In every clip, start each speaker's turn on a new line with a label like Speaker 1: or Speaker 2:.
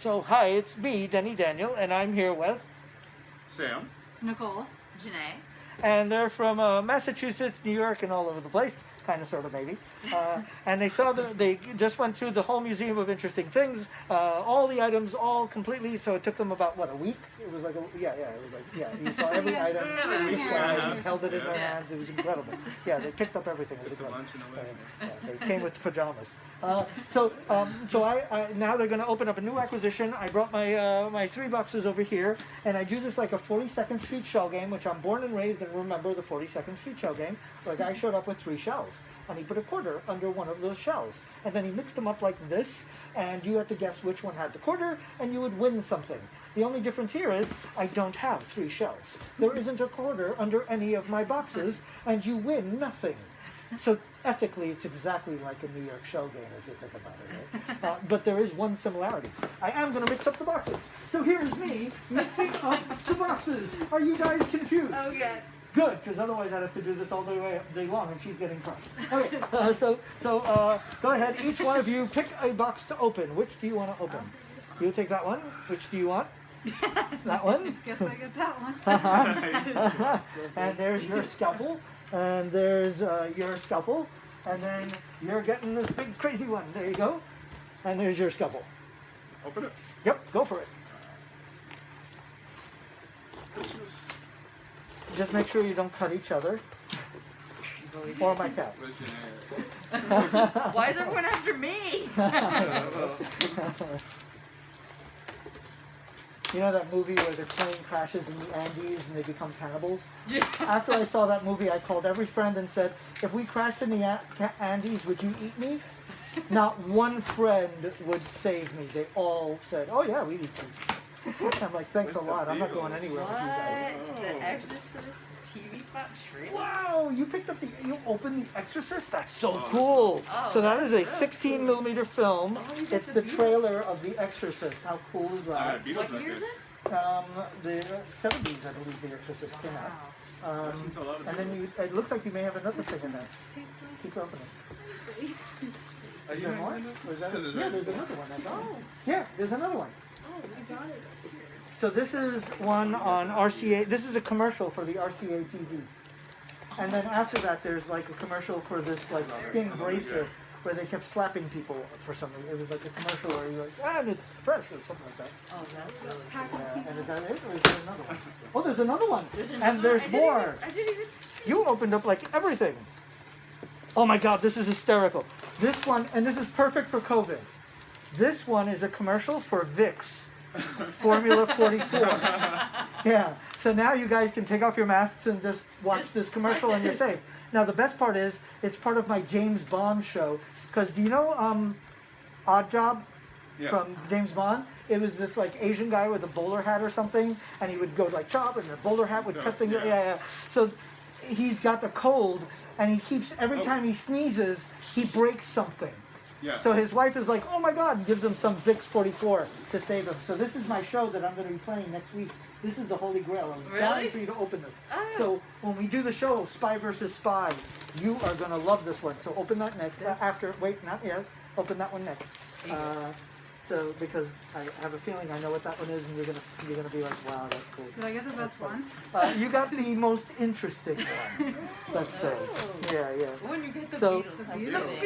Speaker 1: So, hi, it's me, Denny Daniel, and I'm here with...
Speaker 2: Sam.
Speaker 3: Nicole.
Speaker 4: Janae.
Speaker 1: And they're from Massachusetts, New York, and all over the place. Kind of, sort of, maybe. And they just went through the whole Museum of Interesting Things, all the items, all completely. So it took them about, what, a week? It was like, you saw every item, described, held it in their hands. It was incredible. Yeah, they picked up everything. It was incredible. They came with pajamas. So now they're going to open up a new acquisition. I brought my 3 boxes over here, and I do this like a 42nd Street shell game, which I'm born and raised and remember the 42nd Street shell game. Where a guy showed up with 3 shells, and he put a quarter under one of those shells, and then he mixed them up like this, and you had to guess which one had the quarter, and you would win something. The only difference here is I don't have 3 shells. There isn't a quarter under any of my boxes, and you win nothing. So ethically, it's exactly like a New York shell game if you think about it, right? But there is one similarity. I am going to mix up the boxes. So here's me mixing up the boxes. Are you guys confused?
Speaker 3: Okay.
Speaker 1: Good, because otherwise I'd have to do this all day long, and she's getting crushed. Okay, so go ahead. Each one of you pick a box to open. Which do you want to open? You take that one. Which do you want? That one.
Speaker 3: Guess I get that one.
Speaker 1: And there's your scalpel. And there's your scalpel. And then you're getting this big crazy one. There you go. And there's your scalpel.
Speaker 2: Open it.
Speaker 1: Yep, go for it. Just make sure you don't cut each other. Or my cat.
Speaker 4: Why is everyone after me?
Speaker 1: You know that movie where the plane crashes in the Andes and they become cannibals?
Speaker 4: Yeah.
Speaker 1: After I saw that movie, I called every friend and said, if we crashed in the Andes, would you eat me? Not one friend would save me. They all said, oh yeah, we'd eat you. I'm like, thanks a lot. I'm not going anywhere with you guys.
Speaker 4: The Exorcist TV spot trailer?
Speaker 1: Wow, you opened The Exorcist? That's so cool.
Speaker 4: Oh,
Speaker 1: So that is a
Speaker 4: that's
Speaker 1: 16 millimeter film.
Speaker 4: you got
Speaker 1: It's the trailer of The Exorcist. How cool is that?
Speaker 4: What year is this?
Speaker 1: The 70s, I believe The Exorcist came out. And then it looks like you may have another thing in there. Keep opening. Is there more? Yeah, there's another one. Yeah, there's another one. So this is one on RCA. This is a commercial for the RCA TV. And then after that, there's like a commercial for this like skin bracer where they kept slapping people for some reason. It was like a commercial where you're like, and it's fresh or something like that.
Speaker 4: Oh, that's really
Speaker 1: Yeah, and is that it, or is there another one? Oh, there's another one. And there's
Speaker 4: I
Speaker 1: more.
Speaker 4: didn't even see.
Speaker 1: You opened up like everything. Oh my God, this is hysterical. This one, and this is perfect for COVID. This one is a commercial for Vicks Formula 44. Yeah. So now you guys can take off your masks and just watch this commercial and you're safe. Now the best part is it's part of my James Bond show. Because do you know OddJob from James Bond? It was this like Asian guy with a bowler hat or something, and he would go like chop, and the bowler hat would cut things. Yeah. So he's got a cold, and he keeps every time he sneezes, he breaks something.
Speaker 2: Yeah.
Speaker 1: So his wife is like, oh my God, and gives him some Vicks 44 to save him. So this is my show that I'm going to be playing next week. This is the Holy Grail. I'm dying for you to open this.
Speaker 4: Oh.
Speaker 1: So when we do the show, Spy versus Spy, you are going to love this one. So open that next. Wait, not yet. Open that one next. So because I have a feeling I know what that one is, and you're gonna be like, wow, that's cool.
Speaker 3: Did I get the best one?
Speaker 1: You got the most interesting one. Let's say. Yeah.
Speaker 4: When you get the
Speaker 1: So,
Speaker 4: Beatles.
Speaker 1: the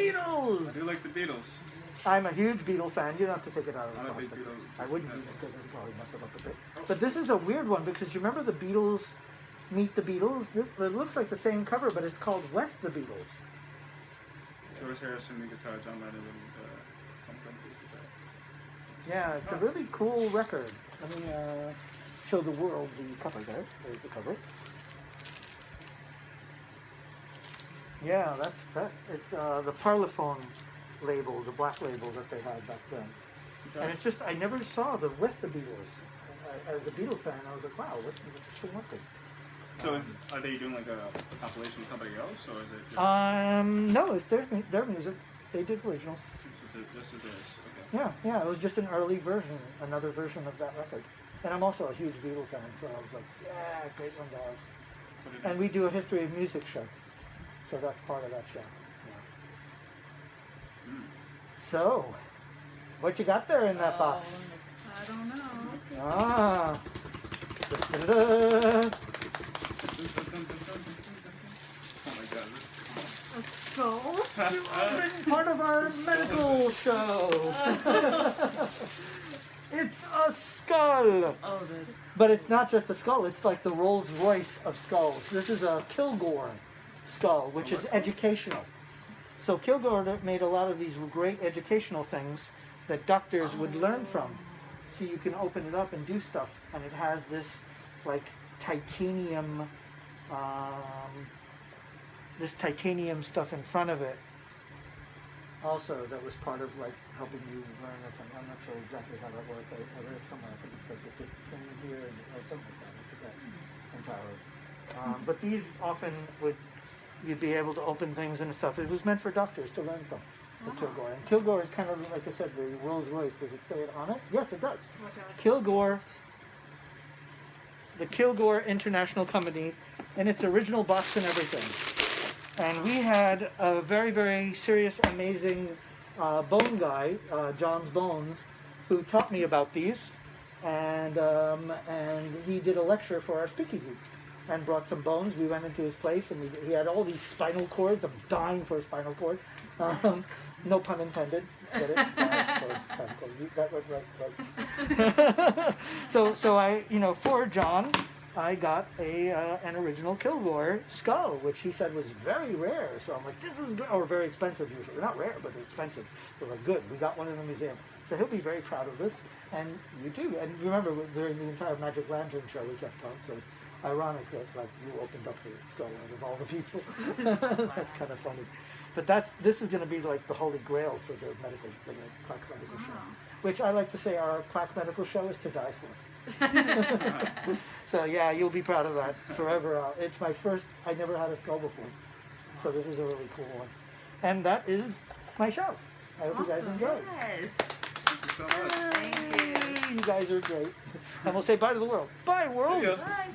Speaker 1: Beatles!
Speaker 2: I do like the Beatles.
Speaker 1: I'm a huge Beatle fan. You don't have to take it out of the
Speaker 2: I'm a big
Speaker 1: plastic.
Speaker 2: Beatles.
Speaker 1: I wouldn't use it because it would probably mess it up a bit. But this is a weird one because you remember the Beatles, Meet the Beatles? It looks like the same cover, but it's called Wet the Beatles.
Speaker 2: George Harrison, the guitar, John Lennon, and Tom Petty's guitar.
Speaker 1: Yeah, it's a really cool record. Let me show the world the cover there. There's the cover. Yeah, that's that. It's the Parlophone label, the black label that they had back then. And it's just, I never saw the With the Beatles. As a Beatle fan, I was like, wow, what's the record?
Speaker 2: So are they doing like a compilation with somebody else, or is it just...
Speaker 1: No, it's their music. They did originals.
Speaker 2: This is theirs, okay.
Speaker 1: Yeah, it was just an early version, another version of that record. And I'm also a huge Beatle fan, so I was like, yeah, great one to have. And we do a history of music show, so that's part of that show. Yeah. So, what you got there in that box?
Speaker 3: I don't know.
Speaker 1: Ah. Da-da-da.
Speaker 2: Oh my god,
Speaker 3: A skull?
Speaker 1: Part of our medical show. It's a skull.
Speaker 4: Oh, that's.
Speaker 1: But it's not just a skull, it's like the Rolls Royce of skulls. This is a Kilgore skull, which is educational. So Kilgore made a lot of these great educational things that doctors would learn from. So you can open it up and do stuff. And it has this like titanium, stuff in front of it. Also, that was part of like helping you learn or something. I'm not sure exactly how that worked. I read it somewhere. I think it's like the pins here or something like that. I forget entirely. But these often you'd be able to open things and stuff. It was meant for doctors to learn from. The Kilgore. And Kilgore is kind of like I said, the Rolls Royce. Does it say it on it? Yes, it does.
Speaker 3: Watch out.
Speaker 1: Kilgore, the Kilgore International Company, in its original box and everything. And we had a very, very serious, amazing bone guy, John's Bones, who taught me about these, and he did a lecture for our speakeasy, and brought some bones. We went into his place, and he had all these spinal cords. I'm dying for a spinal cord. No pun intended. Get it? That went right. So I, for John, I got an original Kilgore skull, which he said was very rare. So I'm like, this is good. Or very expensive usually. Not rare, but expensive. So I was like, good, we got one in the museum. So he'll be very proud of this, and you too. And remember, during the entire Magic Lantern show, we kept on. So ironic that like you opened up the skull out of all the people. That's kind of funny. But this is going to be like the holy grail for the Quack Medical Show, which I like to say our Quack Medical Show is to die for. So yeah, you'll be proud of that forever. It's my first. I never had a skull before, so this is a really cool one. And that is my show. I hope you guys enjoy.
Speaker 4: Yes.
Speaker 2: Thank you so much.
Speaker 4: Thank you.
Speaker 1: You guys are great. And we'll say bye to the world. Bye, world.
Speaker 2: See ya.
Speaker 4: Bye.